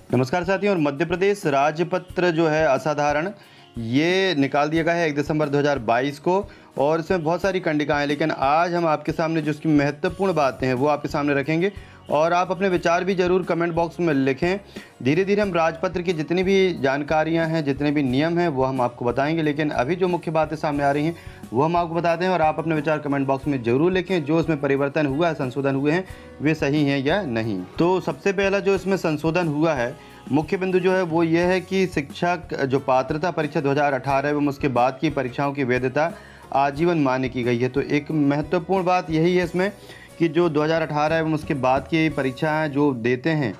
नमस्कार साथियों। और मध्य प्रदेश राजपत्र जो है असाधारण ये निकाल दिया गया है 1 दिसंबर 2022 को, और इसमें बहुत सारी कंडिकाएं हैं। लेकिन आज हम आपके सामने जो उसकी महत्वपूर्ण बातें हैं वो आपके सामने रखेंगे, और आप अपने विचार भी ज़रूर कमेंट बॉक्स में लिखें। धीरे धीरे हम राजपत्र की जितनी भी जानकारियां हैं, जितने भी नियम हैं वो हम आपको बताएंगे, लेकिन अभी जो मुख्य बातें सामने आ रही हैं वो हम आपको बताते हैं। और आप अपने विचार कमेंट बॉक्स में ज़रूर लिखें, जो इसमें परिवर्तन हुआ है, संशोधन हुए हैं, वे सही हैं या नहीं। तो सबसे पहला जो इसमें संशोधन हुआ है, मुख्य बिंदु जो है वो ये है कि शिक्षक जो पात्रता परीक्षा 2018 एवं उसके बाद की परीक्षाओं की वैधता आजीवन मान्य की गई है। तो एक महत्वपूर्ण बात यही है इसमें कि जो 2018 एवं उसके बाद की परीक्षाएं जो देते हैं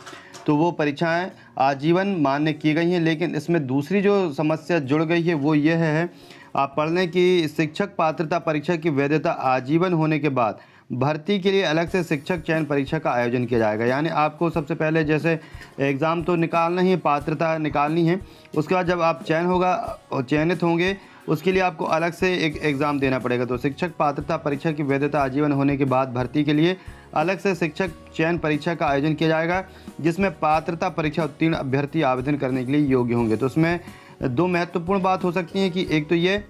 तो वो परीक्षाएं आजीवन मान्य की गई हैं। लेकिन इसमें दूसरी जो समस्या जुड़ गई है वो ये है, आप पढ़ लें कि शिक्षक पात्रता परीक्षा की वैधता आजीवन होने के बाद भर्ती के लिए अलग से शिक्षक चयन परीक्षा का आयोजन किया जाएगा। यानी आपको सबसे पहले जैसे एग्ज़ाम तो निकालना ही है, पात्रता निकालनी है, उसके बाद जब आप चयन होगा और चयनित होंगे उसके लिए आपको अलग से एक एग्ज़ाम देना पड़ेगा। तो शिक्षक पात्रता परीक्षा की वैधता आजीवन होने के बाद भर्ती के लिए अलग से शिक्षक चयन परीक्षा का आयोजन किया जाएगा, जिसमें पात्रता परीक्षा उत्तीर्ण अभ्यर्थी आवेदन करने के लिए योग्य होंगे। तो इसमें दो महत्वपूर्ण बात हो सकती हैं कि एक तो ये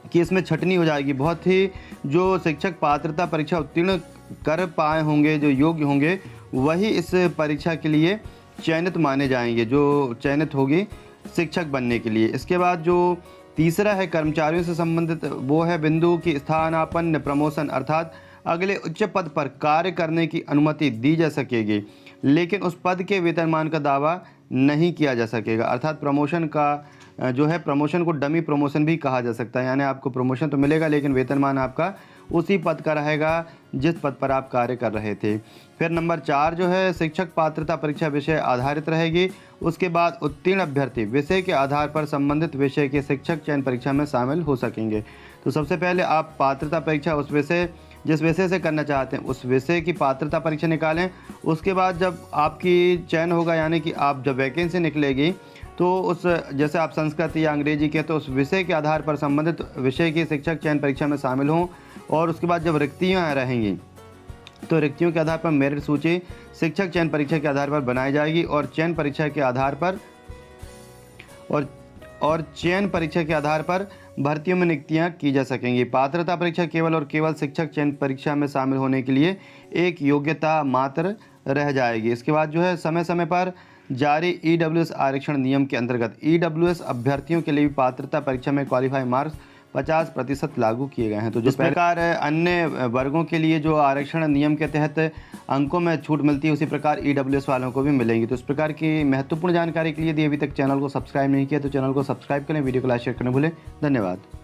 कि इसमें छटनी हो जाएगी, बहुत ही जो शिक्षक पात्रता परीक्षा उत्तीर्ण कर पाए होंगे, जो योग्य होंगे, वही इस परीक्षा के लिए चयनित माने जाएंगे, जो चयनित होगी शिक्षक बनने के लिए। इसके बाद जो तीसरा है कर्मचारियों से संबंधित, वो है बिंदु की स्थानापन्न प्रमोशन, अर्थात अगले उच्च पद पर कार्य करने की अनुमति दी जा सकेगी, लेकिन उस पद के वेतनमान का दावा नहीं किया जा सकेगा। अर्थात प्रमोशन का जो है, प्रमोशन को डमी प्रमोशन भी कहा जा सकता है। यानी आपको प्रमोशन तो मिलेगा लेकिन वेतनमान आपका उसी पद का रहेगा जिस पद पर आप कार्य कर रहे थे। फिर नंबर 4 जो है, शिक्षक पात्रता परीक्षा विषय आधारित रहेगी। उसके बाद उत्तीर्ण अभ्यर्थी विषय के आधार पर संबंधित विषय के शिक्षक चयन परीक्षा में शामिल हो सकेंगे। तो सबसे पहले आप पात्रता परीक्षा उस विषय जिस विषय से करना चाहते हैं उस विषय की पात्रता परीक्षा निकालें। उसके बाद जब आपकी चयन होगा, यानी कि आप जब वैकेंसी निकलेगी तो उस जैसे आप संस्कृत या अंग्रेजी के, तो उस विषय के आधार पर संबंधित विषय की शिक्षक चयन परीक्षा में शामिल हों। और उसके बाद जब रिक्तियाँ रहेंगी तो रिक्तियों के आधार पर मेरिट सूची शिक्षक चयन परीक्षा के आधार पर बनाई जाएगी, और चयन परीक्षा के आधार पर चयन परीक्षा के आधार पर भर्तियों में नियुक्तियां की जा सकेंगी। पात्रता परीक्षा केवल और केवल शिक्षक चयन परीक्षा में शामिल होने के लिए एक योग्यता मात्र रह जाएगी। इसके बाद जो है, समय समय पर जारी ईडब्ल्यूएस आरक्षण नियम के अंतर्गत ईडब्ल्यूएस अभ्यर्थियों के लिए भी पात्रता परीक्षा में क्वालिफाई मार्क्स 50% लागू किए गए हैं। तो जिस प्रकार अन्य वर्गों के लिए जो आरक्षण नियम के तहत अंकों में छूट मिलती है, उसी प्रकार ईडब्ल्यूएस वालों को भी मिलेंगी। तो इस प्रकार की महत्वपूर्ण जानकारी के लिए यदि अभी तक चैनल को सब्सक्राइब नहीं किया तो चैनल को सब्सक्राइब करें, वीडियो को लाइक शेयर करना भूलें। धन्यवाद।